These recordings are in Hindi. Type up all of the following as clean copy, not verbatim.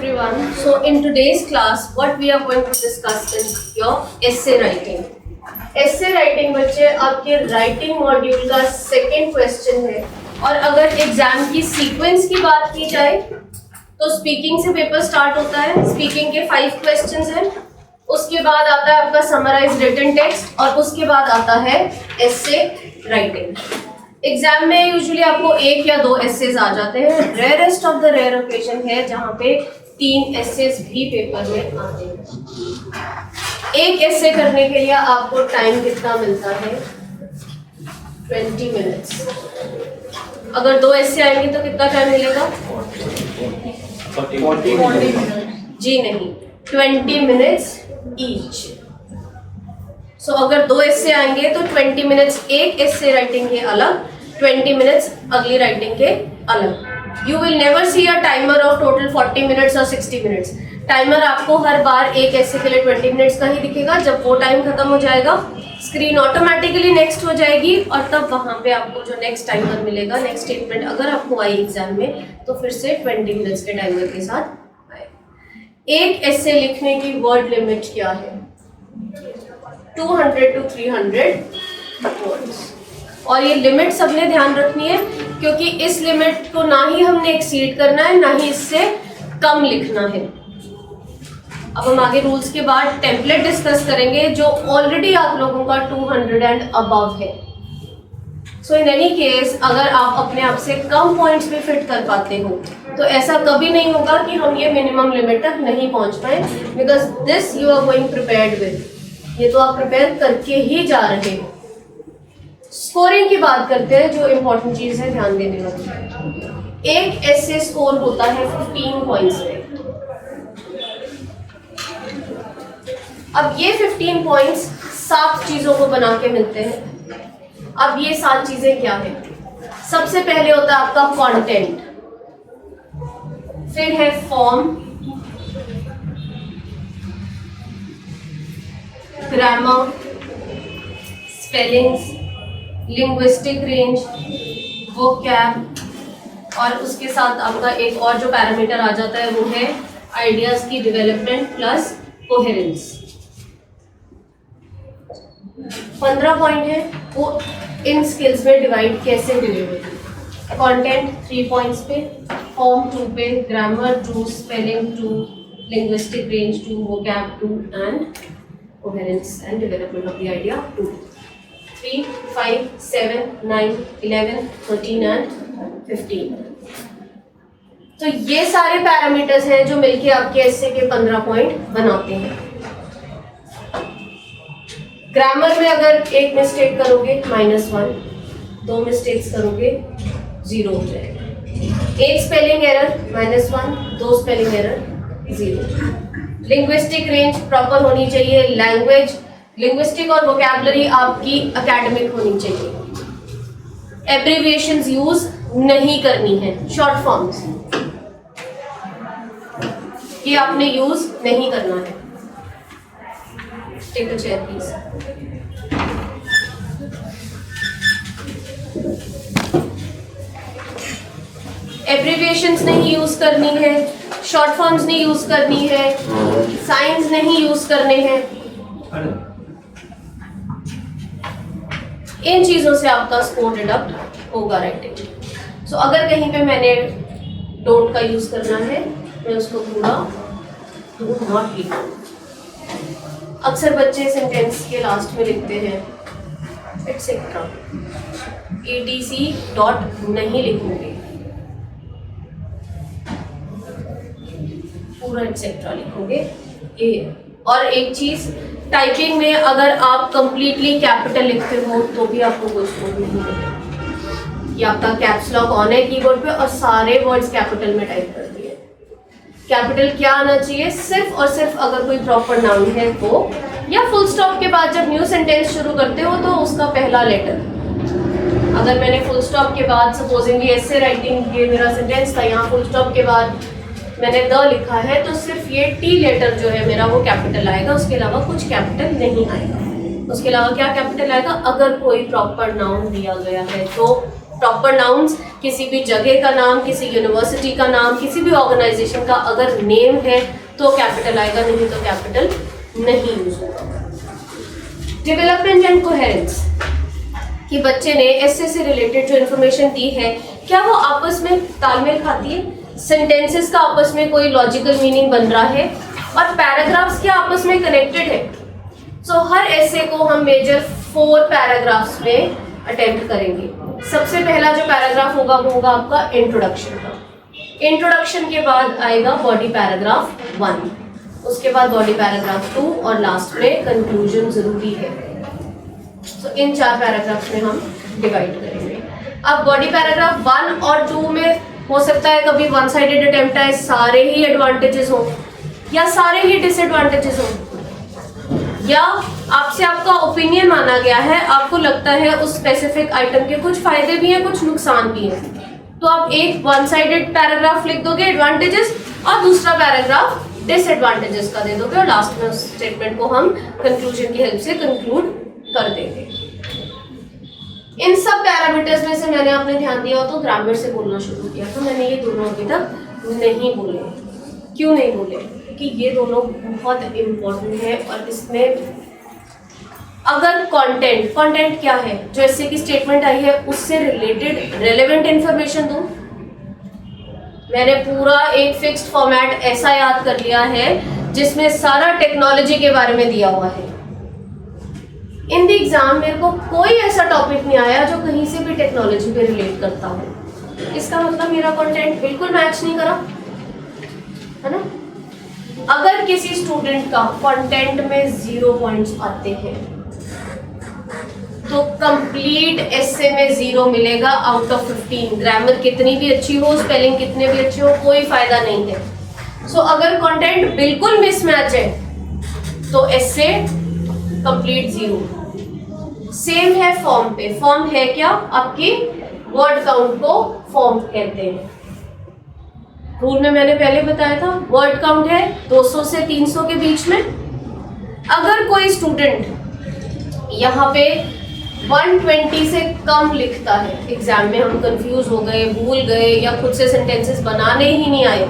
everyone. So in today's class, what we are going to discuss is your essay writing. Essay writing बच्चे आपके writing मॉड्यूल का सेकेंड क्वेश्चन है. और अगर एग्जाम की सीक्वेंस की बात की जाए तो स्पीकिंग से पेपर स्टार्ट होता है. स्पीकिंग के 5 क्वेश्चंस हैं. उसके बाद आता है आपका समराइज रिटन टेक्स्ट और उसके बाद आता है एसे राइटिंग. एग्जाम में यूजुअली आपको 1 या 2 एसेज आ जाते हैं. Rarest of the rare occasion है जहाँ पे 3 एसेज भी पेपर में आते हैं. एक एसे करने के लिए आपको टाइम कितना मिलता है? 20 मिनट्स. अगर 2 एसे आएंगे तो कितना टाइम मिलेगा? 40 जी नहीं, 20 मिनट्स ईच. सो अगर 2 एसे आएंगे तो 20 मिनट्स एक एसे राइटिंग के अलग, 20 मिनट्स अगली राइटिंग के अलग. You will never see a timer of total 40 minutes और 60 मिनट्स. टाइमर आपको हर बार एक एसे के लिए 20 मिनट्स का ही दिखेगा. जब वो टाइम खत्म हो जाएगा स्क्रीन ऑटोमेटिकली नेक्स्ट हो जाएगी और तब वहाँ पे आपको जो नेक्स्ट टाइमर मिलेगा, नेक्स्ट स्टेटमेंट अगर आपको आई एग्जाम में तो फिर से 20 मिनट्स के टाइमर के साथ आए. एक एसे लिखने की वर्ड लिमिट क्या है? 200 to 300 वर्ड्स. और ये लिमिट सबने ध्यान रखनी है क्योंकि इस लिमिट को ना ही हमने एक्सीड करना है ना ही इससे कम लिखना है. अब हम आगे रूल्स के बाद टेम्पलेट डिस्कस करेंगे जो ऑलरेडी आप लोगों का 200 एंड अबव है. सो इन एनी केस अगर आप अपने आप से कम पॉइंट्स पे फिट कर पाते हो तो ऐसा कभी नहीं होगा कि हम ये मिनिमम लिमिट तक नहीं पहुंच पाए, because this you are going prepared with. ये तो आप प्रिपेयर करके ही जा रहे हो. स्कोरिंग की बात करते हैं जो इम्पोर्टेंट चीज है ध्यान देने वाली. एक एसे स्कोर होता है 15 पॉइंट्स पे. अब ये 15 पॉइंट्स 7 चीजों को बना के मिलते हैं. अब ये 7 चीजें क्या है? सबसे पहले होता है आपका कंटेंट, फिर है form, grammar, spellings, linguistic range, vocab और उसके साथ आपका एक और जो पैरामीटर आ जाता है वो है आइडियाज की डेवलपमेंट प्लस कोहेरेंस. 15 पॉइंट है. वो इन स्किल्स में डिवाइड कैसे हुए हैं? कंटेंट 3 पॉइंट्स पे, फॉर्म 2 पे, grammar 2, spelling 2, linguistic range 2, vocab 2 and coherence and development of the idea 2. 3, 5, 7, 9, 11, 13 and 15. तो ये सारे पैरामीटर्स हैं जो मिलके आपके एसे के 15 पॉइंट बनाते हैं. ग्रामर में अगर एक मिस्टेक करोगे -1, 2 मिस्टेक्स करोगे 0 हो जाएगा. एक spelling error -1, 2 spelling error 0. Linguistic range proper होनी चाहिए. लैंग्वेज, लिंग्विस्टिक और वोकैबुलरी आपकी एकेडमिक होनी चाहिए. एब्रीविएशंस यूज नहीं करनी है. शॉर्ट फॉर्म्स ये आपने यूज नहीं करना है. Take a chair please. Abbreviations नहीं यूज करनी है, शॉर्ट फॉर्म्स नहीं यूज करनी है, साइंस नहीं यूज करने हैं. इन चीजों से आपका स्कोर डिडक्ट होगा राइटिंग. सो अगर कहीं पे मैंने डोंट का यूज करना है मैं उसको पूरा डू नॉट लिखूं. अक्सर बच्चे सेंटेंस के लास्ट में लिखते हैं एटसेट्रा. etc डॉट नहीं लिखोगे, पूरा एटसेट्रा लिखोगे. और एक चीज, टाइपिंग में अगर आप कंप्लीटली कैपिटल लिखते हो तो भी आपको कोई स्कोर नहीं मिलेगा. कि आपका कैप्स लॉक ऑन है कीबोर्ड पे और सारे वर्ड्स कैपिटल में टाइप कर दिए. कैपिटल क्या आना चाहिए? सिर्फ और सिर्फ अगर कोई प्रॉपर नाउन है वो, या फुल स्टॉप के बाद जब न्यू सेंटेंस शुरू करते हो तो उसका पहला लेटर. अगर मैंने फुल स्टॉप के बाद सपोजिंगली ऐसे राइटिंग ये मेरा सेंटेंस था, यहाँ फुल स्टॉप के बाद मैंने द लिखा है तो सिर्फ ये टी लेटर जो है मेरा वो कैपिटल आएगा. उसके अलावा कुछ कैपिटल नहीं आएगा. उसके अलावा क्या कैपिटल आएगा? अगर कोई प्रॉपर नाउन दिया गया है तो प्रॉपर नाउन्स किसी भी जगह का नाम, किसी यूनिवर्सिटी का नाम, किसी भी ऑर्गेनाइजेशन का अगर नेम है तो कैपिटल आएगा, नहीं तो कैपिटल नहीं यूज होगा। डेवलपमेंट एंड कोहेरेंस, कि बच्चे ने एसे से रिलेटेड जो इन्फॉर्मेशन दी है क्या वो आपस में तालमेल खाती है, सेंटेंसेस का आपस में कोई लॉजिकल मीनिंग बन रहा है, और पैराग्राफ्स क्या आपस में कनेक्टेड है। सो हर एसे को हम मेजर 4 पैराग्राफ्स में अटेम्प्ट करेंगे। सबसे पहला जो पैराग्राफ होगा वो होगा आपका इंट्रोडक्शन का। इंट्रोडक्शन के बाद आएगा बॉडी पैराग्राफ 1, उसके बाद बॉडी पैराग्राफ 2 और लास्ट में कंक्लूजन जरूरी है। तो इन 4 पैराग्राफ्स में हम डिवाइड करेंगे। अब बॉडी पैराग्राफ 1 और 2 में हो सकता है कभी वन साइडेड अटेम्प्ट आए, सारे ही एडवांटेजेस हो या सारे ही डिसएडवांटेजेस हो, या आपसे आपका ओपिनियन माना गया है, आपको लगता है उस स्पेसिफिक आइटम के कुछ फायदे भी हैं कुछ नुकसान भी हैं, तो आप एक वन साइडेड पैराग्राफ लिख दोगे एडवांटेजेस और दूसरा पैराग्राफ डिसएडवांटेजेस का दे दोगे, और लास्ट में उस स्टेटमेंट को हम कंक्लूजन की हेल्प से कंक्लूड कर देंगे। इन सब पैरामीटर्स में से मैंने अपने ध्यान दिया तो ग्रामर से बोलना शुरू किया, तो मैंने ये दोनों अभी तक नहीं बोले। क्यों नहीं बोले? क्योंकि ये दोनों बहुत इम्पोर्टेंट है, और इसमें अगर कंटेंट क्या है जो इससे की स्टेटमेंट आई है उससे रिलेटेड रेलेवेंट इंफॉर्मेशन दूं। मैंने पूरा एक फिक्स्ड फॉर्मेट ऐसा याद कर लिया है जिसमें सारा टेक्नोलॉजी के बारे में दिया हुआ है। इन द एग्जाम मेरे को कोई ऐसा टॉपिक नहीं आया जो कहीं से भी टेक्नोलॉजी पे रिलेट करता हो। इसका मतलब मेरा कंटेंट बिल्कुल मैच नहीं करा, है ना। अगर किसी स्टूडेंट का कंटेंट में 0 पॉइंट्स आते हैं तो कंप्लीट एसे में 0 मिलेगा आउट ऑफ 15। ग्रामर कितनी भी अच्छी हो, स्पेलिंग कितने भी अच्छे हो, कोई फायदा नहीं है। सो अगर कंटेंट बिल्कुल मिसमैच है तो एसे कंप्लीट 0। सेम है फॉर्म पे। फॉर्म है क्या? आपकी वर्ड काउंट को फॉर्म कहते हैं। रूल में मैंने पहले बताया था, वर्ड काउंट है 200 से 300 के बीच में। अगर कोई स्टूडेंट यहाँ पे 120 से कम लिखता है, एग्जाम में हम कंफ्यूज हो गए, भूल गए, या खुद से सेंटेंसेस बनाने ही नहीं आए,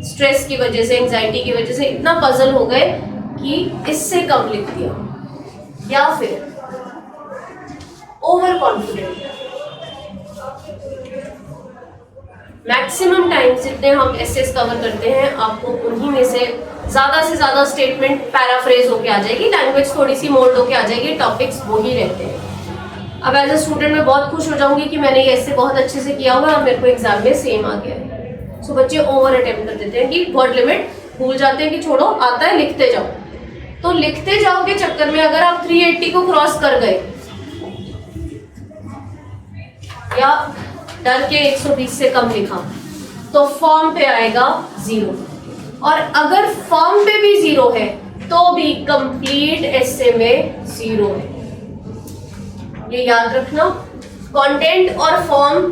स्ट्रेस की वजह से, एंजाइटी की वजह से इतना पजल हो गए कि इससे कम लिख दिया, या फिर ओवर कॉन्फिडेंट। मैक्सिमम टाइम जितने हम एसेस कवर करते हैं आपको उन्हीं में से ज़्यादा स्टेटमेंट पैराफ्रेज होके आ जाएगी, लैंग्वेज थोड़ी सी मोल्ड होके आ जाएगी, टॉपिक्स वही रहते हैं। अब एज अ स्टूडेंट मैं बहुत खुश हो जाऊंगी कि मैंने ये ऐसे बहुत अच्छे से किया हुआ है और मेरे को एग्जाम में सेम आ गया है। सो बच्चे ओवर अटेम्प्ट कर देते हैं कि वर्ड लिमिट भूल जाते हैं कि छोड़ो आता है लिखते जाओ। तो लिखते जाओ के चक्कर में अगर आप 380 को क्रॉस कर गए या डर के 120 से कम लिखा तो फॉर्म पे आएगा 0, और अगर फॉर्म पे भी 0 है तो भी कंप्लीट एसे में 0 है। ये याद रखना, कंटेंट और फॉर्म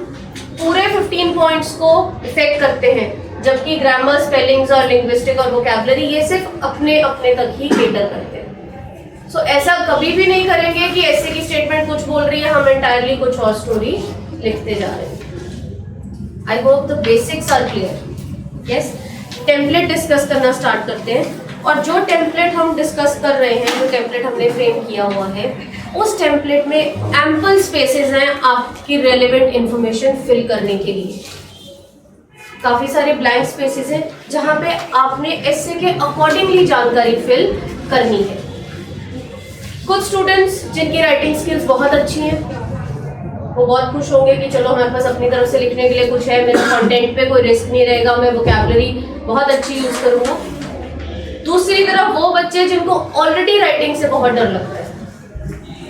पूरे 15 पॉइंट्स को इफेक्ट करते हैं, जबकि ग्रामर, स्पेलिंग्स और लिंग्विस्टिक और वोकैबुलरी ये सिर्फ अपने अपने तक ही केटर करते हैं। सो ऐसा कभी भी नहीं करेंगे कि ऐसे की स्टेटमेंट कुछ बोल रही है, हम एंटायरली कुछ और स्टोरी लिखते जा रहे हैं। I hope the basics are clear. Yes, template discuss करना स्टार्ट करते हैं, और जो टेम्पलेट हम डिस्कस कर रहे हैं, जो टेम्पलेट हमने फ्रेम किया हुआ है, उस टेम्पलेट में एम्पल स्पेसेस हैं आपकी रेलेवेंट इंफॉर्मेशन फिल करने के लिए। काफ़ी सारे ब्लैंक स्पेसेस हैं जहाँ पे आपने एसे के अकॉर्डिंगली जानकारी फिल करनी है। कुछ स्टूडेंट्स जिनकी राइटिंग स्किल्स बहुत अच्छी हैं वो बहुत खुश होंगे कि चलो हमारे पास अपनी तरफ से लिखने के लिए कुछ है, मेरे कंटेंट पे कोई रिस्क नहीं रहेगा, मैं वोकैबुलरी बहुत अच्छी यूज़ करूँगा। दूसरी तरफ वो बच्चे जिनको ऑलरेडी राइटिंग से बहुत डर लगता है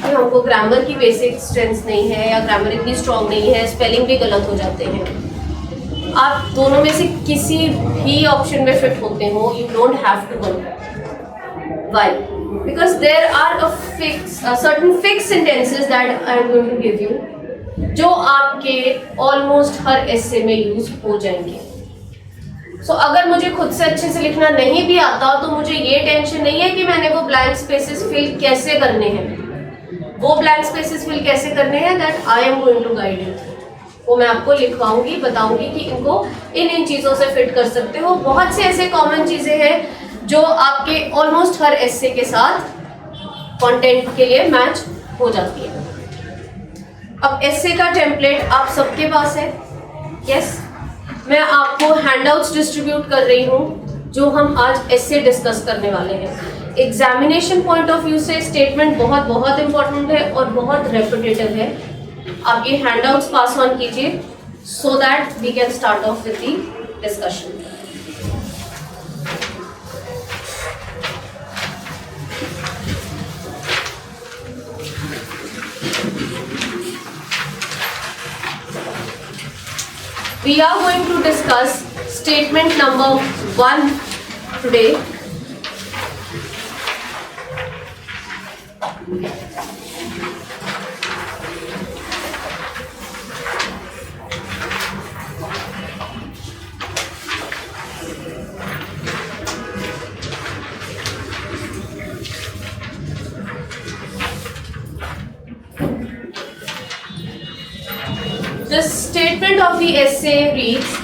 कि हमको ग्रामर की बेसिक स्ट्रेंथ नहीं है या ग्रामर इतनी स्ट्रॉन्ग नहीं है, स्पेलिंग भी गलत हो जाते हैं। आप दोनों में से किसी भी ऑप्शन में फिट होते हो, you don't have to go. Why? Because there are certain fix sentences that I am going to give you, जो आपके ऑलमोस्ट हर एसे में यूज हो जाएंगे। सो अगर मुझे खुद से अच्छे से लिखना नहीं भी आता तो मुझे ये टेंशन नहीं है कि मैंने वो ब्लैंक स्पेसेस फिल कैसे करने हैं। वो ब्लैंक स्पेसेस फिल कैसे करने हैं that I am going to guide you. वो मैं आपको लिखवाऊंगी, बताऊंगी कि इनको इन चीज़ों से फिट कर सकते हो। बहुत से ऐसे कॉमन चीज़ें हैं जो आपके ऑलमोस्ट हर एस्से के साथ कंटेंट के लिए मैच हो जाती है। अब एस्से का टेम्पलेट आप सबके पास है। यस, मैं आपको हैंडआउट्स डिस्ट्रीब्यूट कर रही हूँ जो हम आज एस्से डिस्कस करने वाले हैं। एग्जामिनेशन पॉइंट ऑफ व्यू से स्टेटमेंट बहुत बहुत इंपॉर्टेंट है और बहुत रेपिटेटिव है। आप ये हैंडआउट्स पास ऑन कीजिए so that we can start off with the discussion. We are going to discuss statement number 1 today. The statement of the essay reads,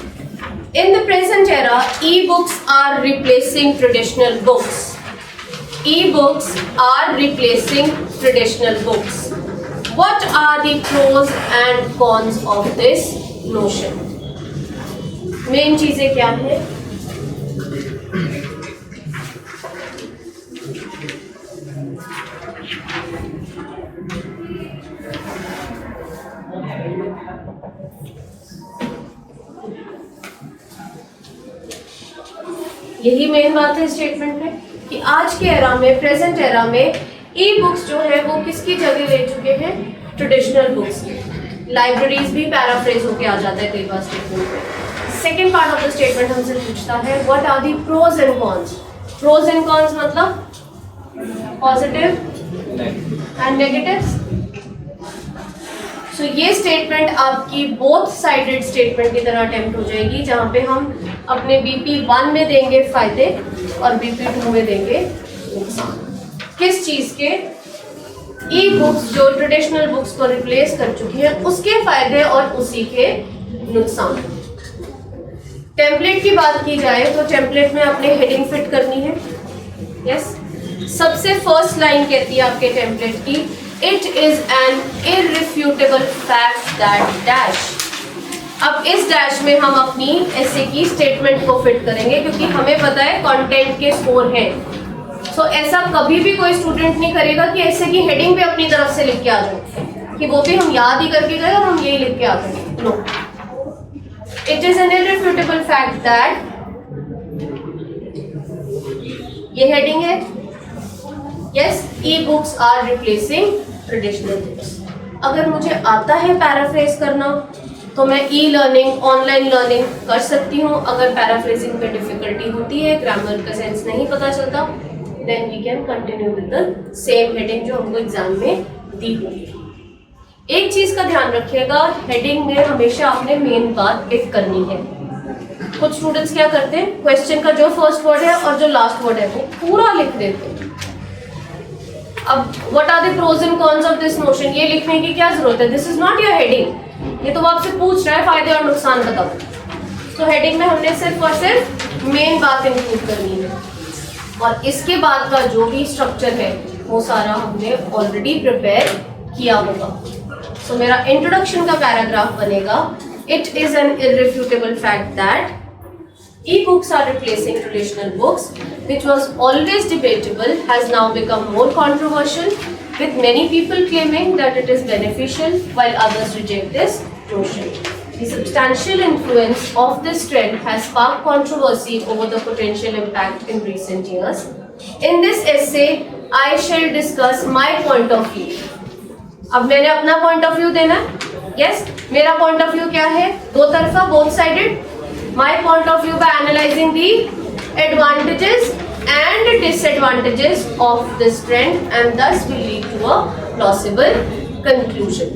in the present era, e-books are replacing traditional books. E-books are replacing traditional books. What are the pros and cons of this notion? Main चीजें क्या है? यही मेन बात है स्टेटमेंट में कि आज के एरा में, प्रेजेंट एरा में ई बुक्स जो है वो किसकी जगह ले चुके हैं? ट्रेडिशनल बुक्स की। लाइब्रेरीज भी पैराफ्रेज होके आ जाता है कई बार स्टेटमेंट में। Second part of the statement हमसे पूछता है what are the pros and cons. Pros and cons मतलब पॉजिटिव एंड नेगेटिव्स। सो ये स्टेटमेंट आपकी बोथ साइडेड स्टेटमेंट की तरह अटेम्प्ट हो जाएगी, जहाँ पे हम अपने BP1 में देंगे फायदे और BP2 में देंगे नुकसान। किस चीज़ के? ई बुक्स जो ट्रेडिशनल बुक्स को रिप्लेस कर चुकी है उसके फायदे और उसी के नुकसान। टेम्पलेट की बात की जाए तो टेम्पलेट में आपने हेडिंग फिट करनी है। यस, सबसे फर्स्ट लाइन कहती है आपके टेम्पलेट की, It is an irrefutable fact that dash। अब इस डैश में हम अपनी एस्से की स्टेटमेंट को फिट करेंगे क्योंकि हमें पता है कंटेंट के स्कोर हैं। सो ऐसा कभी भी कोई स्टूडेंट नहीं करेगा कि एस्से की हेडिंग पे अपनी तरफ से लिख के आ जाओ कि वो भी हम याद ही करके गए और हम यही लिख के आ गए। No, it is an irrefutable fact that, ये हेडिंग है। Yes, e books are replacing traditional books. अगर मुझे आता है पैराफ्रेज करना तो मैं ई लर्निंग, ऑनलाइन लर्निंग कर सकती हूँ। अगर पैराफ्रेजिंग में डिफिकल्टी होती है, ग्रामर का सेंस नहीं पता चलता, then we can continue with the same heading जो हमको एग्जाम में दी होगी। एक चीज का ध्यान रखिएगा, हेडिंग में हमेशा आपने मेन बात पिक करनी है। कुछ स्टूडेंट्स क्या करते हैं, क्वेश्चन का जो फर्स्ट वर्ड है और जो लास्ट वर्ड है वो पूरा लिख देते हैं। अब what are the pros and cons of this notion, ये लिखने की क्या जरूरत है? This is not your heading. ये तो वो आपसे पूछ रहा है फायदे और नुकसान बताओ। तो हेडिंग में हमने सिर्फ और सिर्फ मेन बात इंक्लूड करनी है और इसके बाद का जो भी स्ट्रक्चर है वो सारा हमने ऑलरेडी प्रिपेयर किया होगा। सो मेरा इंट्रोडक्शन का पैराग्राफ बनेगा, it is an irrefutable fact that e-books are replacing traditional books, which was always debatable, has now become more controversial, with many people claiming that it is beneficial while others reject this notion. The substantial influence of this trend has sparked controversy over the potential impact in recent years. In this essay, I shall discuss my point of view. अब मैंने अपना point of view देना है। Yes, मेरा point of view क्या है? दो तरफा, both sided। My point of view by analyzing the advantages and disadvantages of this trend and thus will lead to a plausible conclusion.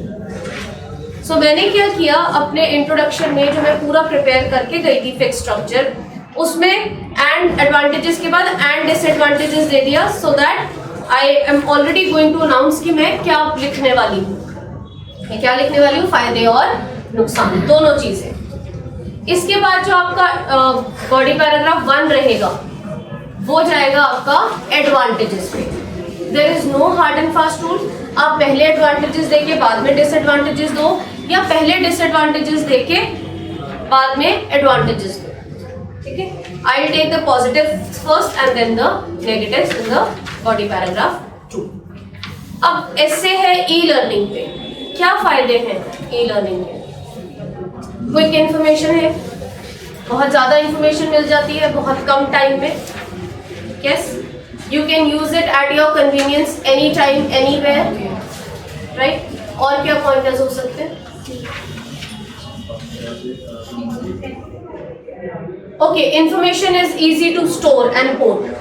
So मैंने क्या किया, अपने इंट्रोडक्शन में जो मैं पूरा प्रिपेयर करके गई थी फिक्स स्ट्रक्चर, उसमें एंड एडवांटेजेस के बाद एंड डिसएडवांटेजेस दे दिया, so that I am already going to announce कि मैं क्या लिखने वाली हूँ। मैं क्या लिखने वाली हूँ? फायदे और नुकसान, दोनों चीजें। इसके बाद जो आपका बॉडी पैराग्राफ 1 रहेगा वो जाएगा आपका एडवांटेजेस पे। There is no hard and fast rule, आप पहले एडवांटेजेस देके बाद में डिसएडवांटेजेस दो, या पहले डिसएडवांटेजेस देके बाद में एडवांटेजेस दो, ठीक है। I will take the positive first and then the negatives in the body paragraph 2। अब ऐसे है ई लर्निंग पे, क्या फायदे हैं ई लर्निंग के? क्विक इंफॉर्मेशन है, बहुत ज्यादा इंफॉर्मेशन मिल जाती है बहुत कम टाइम में। Yes, you can use it at your convenience any time anywhere, right. और क्या पॉइंटर्स हो सकते हैं? Okay, information is easy to store and hold.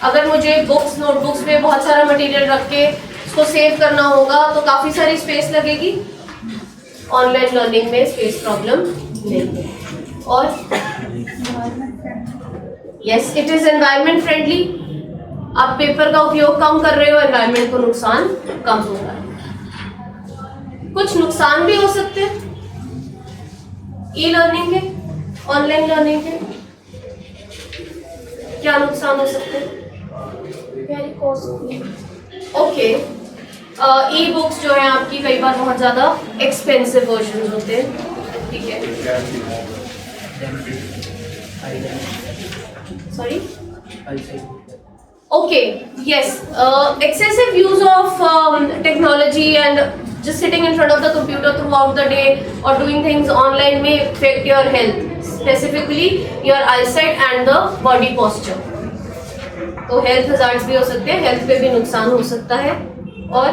अगर मुझे बुक्स नोटबुक्स में बहुत सारा मटेरियल रख के उसको सेव करना होगा तो काफी सारी स्पेस लगेगी। ऑनलाइन लर्निंग में स्पेस प्रॉब्लम नहीं है। और yes, it is environment friendly, आप पेपर का उपयोग कम कर रहे हो, एनवायरमेंट को नुकसान कम हो रहा है। कुछ नुकसान भी हो सकते हैं ई लर्निंग के, ऑनलाइन लर्निंग के। क्या नुकसान हो सकते हैं? Very costly. Okay, e books जो है आपकी कई बार बहुत ज़्यादा एक्सपेंसिव वर्जन होते हैं, ठीक है। Sorry, okay, yes, excessive use of technology and just sitting in front of the computer throughout the day or doing things online may affect your health, specifically your eyesight and the body posture. तो हेल्थ हजार्ड्स भी हो सकते हैं, हेल्थ पे भी नुकसान हो सकता है। और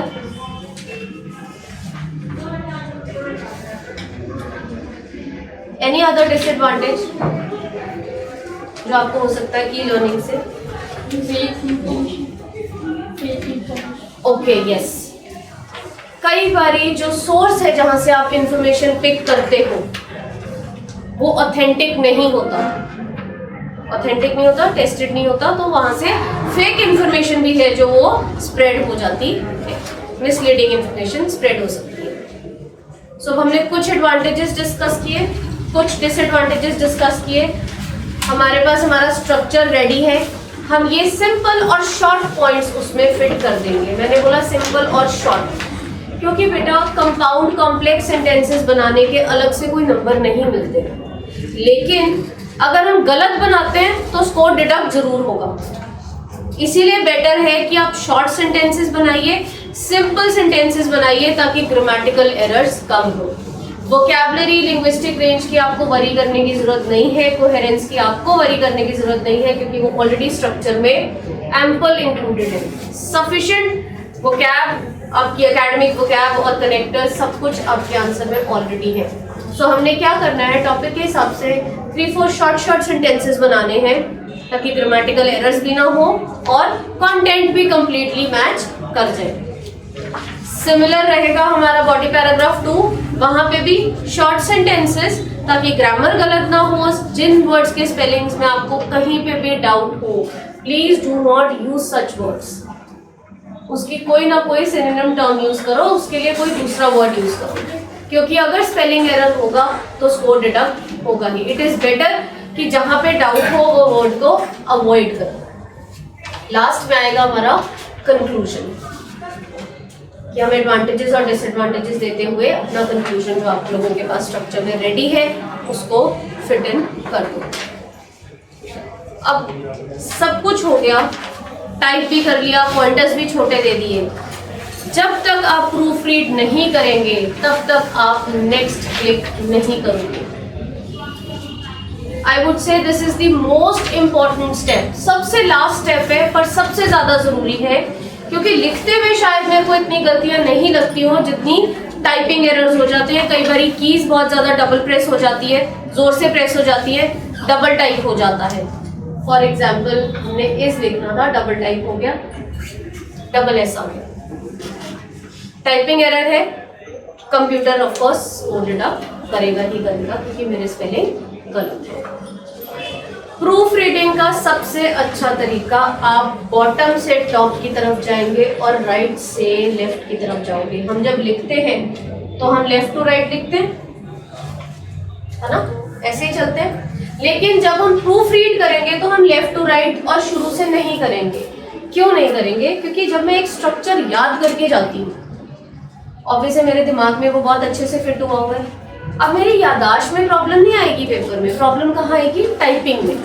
एनी अदर डिसएडवांटेज जो आपको हो सकता है ई लर्निंग से? ओके, यस, कई बारी जो सोर्स है जहां से आप इंफॉर्मेशन पिक करते हो वो ऑथेंटिक नहीं होता, टेस्टेड नहीं होता, तो वहां से फेक इंफॉर्मेशन भी है जो वो स्प्रेड हो जाती है, मिसलीडिंग इंफॉर्मेशन स्प्रेड हो सकती है। सो हमने कुछ एडवांटेजेस डिस्कस किए, कुछ डिसएडवांटेजेस डिस्कस किए। हमारे पास हमारा स्ट्रक्चर रेडी है, हम ये सिंपल और शॉर्ट पॉइंट्स उसमें फिट कर देंगे। मैंने बोला सिंपल और शॉर्ट, क्योंकि बेटा कंपाउंड कॉम्प्लेक्स सेंटेंसेस बनाने के अलग से कोई नंबर नहीं मिलते, लेकिन अगर हम गलत बनाते हैं तो स्कोर डिडक्ट जरूर होगा। इसीलिए बेटर है कि आप शॉर्ट सेंटेंसेस बनाइए, सिंपल सेंटेंसेस बनाइए, ताकि ग्रामेटिकल एरर्स कम हो। वोकैबुलरी, लिंग्विस्टिक रेंज की आपको वरी करने की जरूरत नहीं है, कोहेरेंस की आपको वरी करने की जरूरत नहीं है, क्योंकि वो ऑलरेडी स्ट्रक्चर में एम्पल इंक्लूडेड है। सफिशिएंट वोकैब, आपकी एकेडमिक वोकैब और कनेक्टर्स सब कुछ आपके आंसर में ऑलरेडी है। सो हमने क्या करना है, टॉपिक के हिसाब से 3-4 शॉर्ट सेंटेंसेस बनाने हैं, ताकि ग्रामेटिकल एरर्स भी ना हो और कंटेंट भी कंप्लीटली मैच कर जाए। सिमिलर रहेगा हमारा बॉडी पैराग्राफ 2, वहां पे भी शॉर्ट सेंटेंसेस, ताकि ग्रामर गलत ना हो, जिन वर्ड्स के स्पेलिंग्स में आपको कहीं पे भी डाउट हो, please do not use such words. उसकी कोई ना कोई सिनोनिम टर्म यूज करो, उसके लिए कोई दूसरा वर्ड यूज करो, क्योंकि अगर स्पेलिंग एरर होगा तो स्कोर डिडक्ट होगा ही। इट इज बेटर कि जहां पे डाउट हो वो वर्ड को अवॉइड करो। लास्ट में आएगा हमारा कंक्लूजन, कि हम एडवांटेजेस और डिसएडवांटेजेस देते हुए अपना कंक्लूजन जो आप लोगों के पास स्ट्रक्चर में रेडी है उसको फिट इन कर दो। अब सब कुछ हो गया, टाइप भी कर लिया, पॉइंटर्स भी छोटे दे दिए। जब तक आप प्रूफ रीड नहीं करेंगे तब तक आप नेक्स्ट क्लिक नहीं करोगे। I would say this is the most important step, सबसे लास्ट स्टेप है पर सबसे ज्यादा जरूरी है, क्योंकि लिखते हुए शायद मेरे को इतनी गलतियां नहीं लगती हो जितनी टाइपिंग एरर्स हो जाते हैं। कई बार कीज बहुत ज्यादा डबल प्रेस हो जाती है, जोर से प्रेस हो जाती है, डबल टाइप हो जाता है। फॉर एग्जाम्पल हमने इस लिखना था, डबल टाइप हो गया, डबल एस आ गया, टाइपिंग एरर है। कंप्यूटर ऑफ कोर्स वो डिडक्ट करेगा ही करेगा, क्योंकि मेरे स्पेलिंग गलत है। प्रूफ रीडिंग का सबसे अच्छा तरीका, आप बॉटम से टॉप की तरफ जाएंगे और राइट से लेफ्ट की तरफ जाओगे। हम जब लिखते हैं तो हम लेफ्ट टू राइट लिखते हैं, है ना, ऐसे ही चलते हैं। लेकिन जब हम प्रूफ रीड करेंगे तो हम लेफ्ट टू राइट और शुरू से नहीं करेंगे। क्यों नहीं करेंगे? क्योंकि जब मैं एक स्ट्रक्चर याद करके जाती हूँ, ऑब्वियसली मेरे दिमाग में वो बहुत अच्छे से फिट हुआ हुआ है। अब मेरी याददाश्त में प्रॉब्लम नहीं आएगी, पेपर में प्रॉब्लम कहाँ आएगी? टाइपिंग में।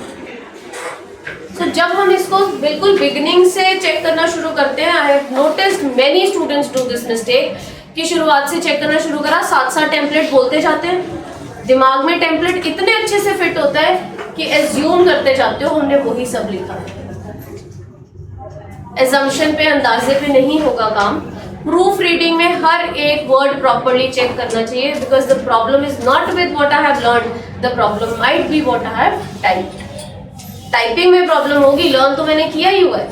तो जब हम इसको बिल्कुल बिगिनिंग से चेक करना शुरू करते हैं, I have noticed many students do this mistake कि शुरुआत से चेक करना शुरू करा, साथ साथ टेम्पलेट बोलते जाते हैं, दिमाग में टेम्पलेट इतने अच्छे से फिट होता है कि एज्यूम करते जाते हो हमने वही सब लिखा है। एजम्पशन पे, अंदाजे पे नहीं होगा काम। प्रूफ रीडिंग में हर एक वर्ड प्रॉपरली चेक करना चाहिए, because the problem is not with what I have learn, the problem might be what I have typed. Typing में प्रॉब्लम होगी, लर्न तो मैंने किया ही हुआ है।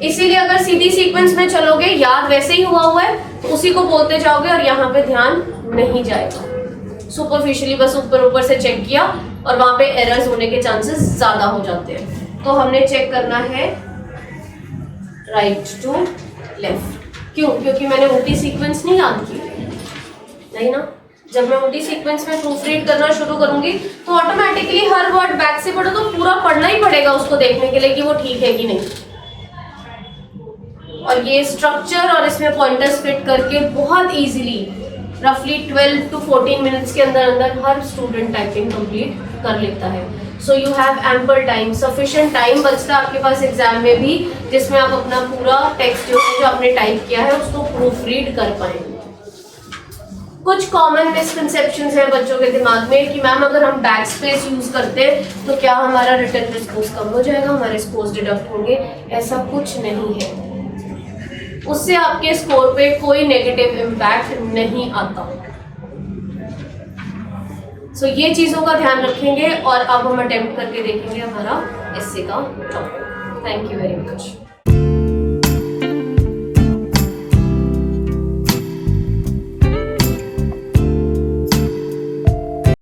इसीलिए अगर सीधी सीक्वेंस में चलोगे, याद वैसे ही हुआ है, तो उसी को बोलते जाओगे और यहाँ पे ध्यान नहीं जाएगा। सुपरफिशियली बस ऊपर ऊपर से चेक किया और वहां पे एरर्स होने के चांसेस ज्यादा हो जाते हैं। तो हमने चेक करना है राइट टू लेफ्ट। क्यों? क्योंकि मैंने उल्टी सीक्वेंस नहीं याद की, नहीं ना। जब मैं उल्टी सीक्वेंस में प्रूफ रीड करना शुरू करूंगी तो ऑटोमेटिकली हर वर्ड बैक से पढ़ो तो पूरा पढ़ना ही पड़ेगा उसको देखने के लिए कि वो ठीक है कि नहीं। और ये स्ट्रक्चर और इसमें पॉइंटर्स फिट करके बहुत इजीली रफली 12 to 14 मिनट्स के अंदर अंदर हर स्टूडेंट टाइपिंग कंप्लीट कर लेता है। So you have ample time, sufficient time बचता है आपके पास एग्जाम में भी, जिसमें आप अपना पूरा टेक्स्ट जो आपने टाइप किया है उसको प्रूफ रीड कर पाएंगे। कुछ कॉमन मिसकंसेप्शंस हैं बच्चों के दिमाग में कि मैम अगर हम बैक स्पेस यूज करते हैं तो क्या हमारा रिटन रिस्पॉन्स कम हो जाएगा, हमारे स्कोर्स डिडक्ट होंगे? ऐसा कुछ नहीं है, उससे आपके स्कोर पे कोई नेगेटिव इम्पैक्ट नहीं आता। सो ये चीज़ों का ध्यान रखेंगे और अब हम अटेम्प्ट करके देखेंगे हमारा एस्से का topic. Thank you very much.